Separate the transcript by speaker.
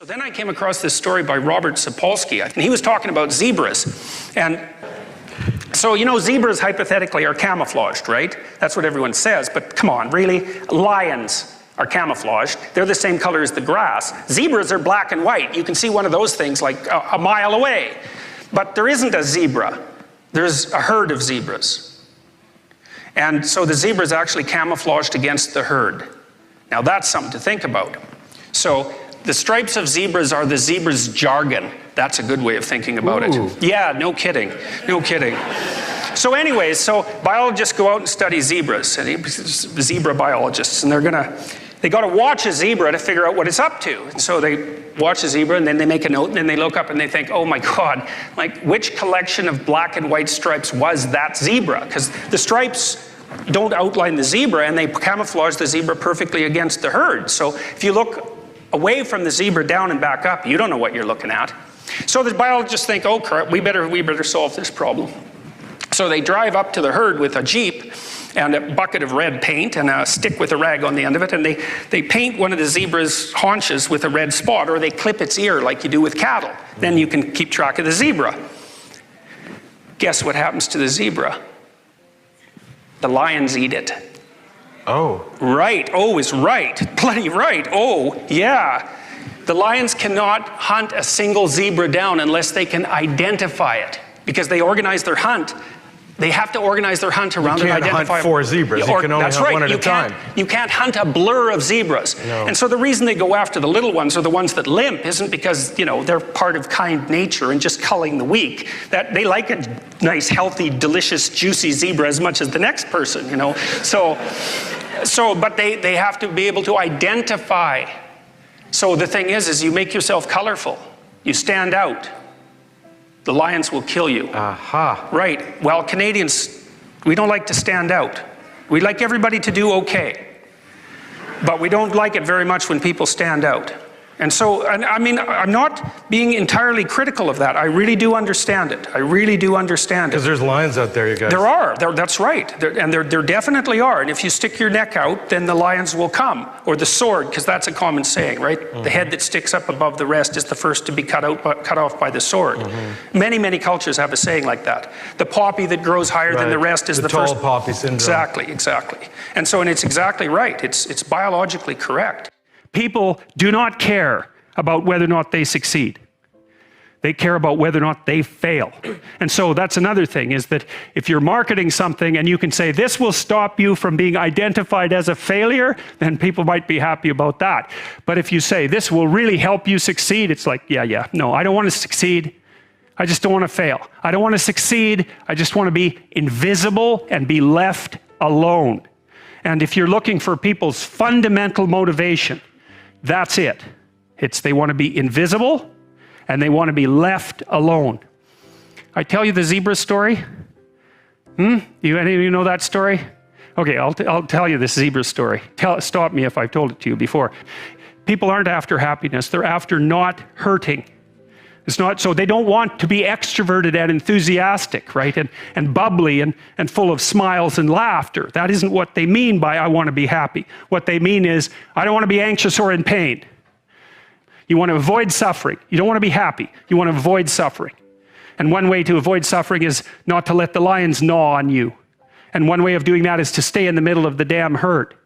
Speaker 1: Then I came across this story by Robert Sapolsky, and he was talking about zebras. And so, you know, zebras hypothetically are camouflaged, right? That's what everyone says, but come on, really? Lions are camouflaged. They're the same color as the grass. Zebras are black and white. You can see one of those things like a mile away. But there isn't a zebra. There's a herd of zebras. And so the zebra is actually camouflaged against the herd. Now that's something to think about. So the stripes of zebras are the zebra's jargon. That's a good way of thinking about it. Yeah, no kidding. No kidding. So anyways, so biologists go out and study zebras, and zebra biologists, and they got to watch a zebra to figure out what it's up to. And so they watch a zebra, and then they make a note, and then they look up and they think, oh my God, like which collection of black and white stripes was that zebra? Because the stripes don't outline the zebra, and they camouflage the zebra perfectly against the herd. So if you look away from the zebra down and back up, you don't know what you're looking at. So the biologists think, oh crap, we better solve this problem. So they drive up to the herd with a Jeep and a bucket of red paint and a stick with a rag on the end of it, and they paint one of the zebra's haunches with a red spot, or they clip its ear like you do with cattle. Then you can keep track of the zebra. Guess what happens to the zebra? The lions eat it.
Speaker 2: Oh.
Speaker 1: Right. Oh is right. Bloody right. Oh, yeah. The lions cannot hunt a single zebra down unless they can identify it, because they organize their hunt. They have to organize their hunt around and identify.
Speaker 2: You can't hunt 4 zebras. You can only hunt one at a time.
Speaker 1: You can't hunt a blur of zebras.
Speaker 2: No.
Speaker 1: And so the reason they go after the little ones, or the ones that limp, isn't because, you know, they're part of kind nature and just culling the weak. That they like a nice, healthy, delicious, juicy zebra as much as the next person, you know. But they have to be able to identify. So the thing is you make yourself colorful. You stand out. The lions will kill you.
Speaker 2: Aha.
Speaker 1: Right. Well, Canadians, we don't like to stand out. We like everybody to do okay. But we don't like it very much when people stand out. And so, I mean, I'm not being entirely critical of that. I really do understand it. I really do understand it.
Speaker 2: Because there's lions out there, you guys.
Speaker 1: There are. That's right. There definitely are. And if you stick your neck out, then the lions will come. Or the sword, because that's a common saying, right? Mm-hmm. The head that sticks up above the rest is the first to be cut off by the sword. Mm-hmm. Many cultures have a saying like that. The poppy that grows higher than the rest is the first.
Speaker 2: The tall poppy syndrome.
Speaker 1: Exactly. And so, and it's exactly right. It's biologically correct.
Speaker 3: People do not care about whether or not they succeed. They care about whether or not they fail. And so that's another thing, is that if you're marketing something and you can say, this will stop you from being identified as a failure, then people might be happy about that. But if you say, this will really help you succeed, it's like, yeah, no, I don't want to succeed. I just don't want to fail. I don't want to succeed. I just want to be invisible and be left alone. And if you're looking for people's fundamental motivation, that's it. They want to be invisible and they want to be left alone. I tell you the zebra story? Any of you know that story? Okay, I'll tell you this zebra story. Stop me if I've told it to you before. People aren't after happiness, they're after not hurting. It's not, so they don't want to be extroverted and enthusiastic, right? And bubbly and full of smiles and laughter. That isn't what they mean by I want to be happy. What they mean is, I don't want to be anxious or in pain. You want to avoid suffering. You don't want to be happy. You want to avoid suffering. And one way to avoid suffering is not to let the lions gnaw on you. And one way of doing that is to stay in the middle of the damn herd.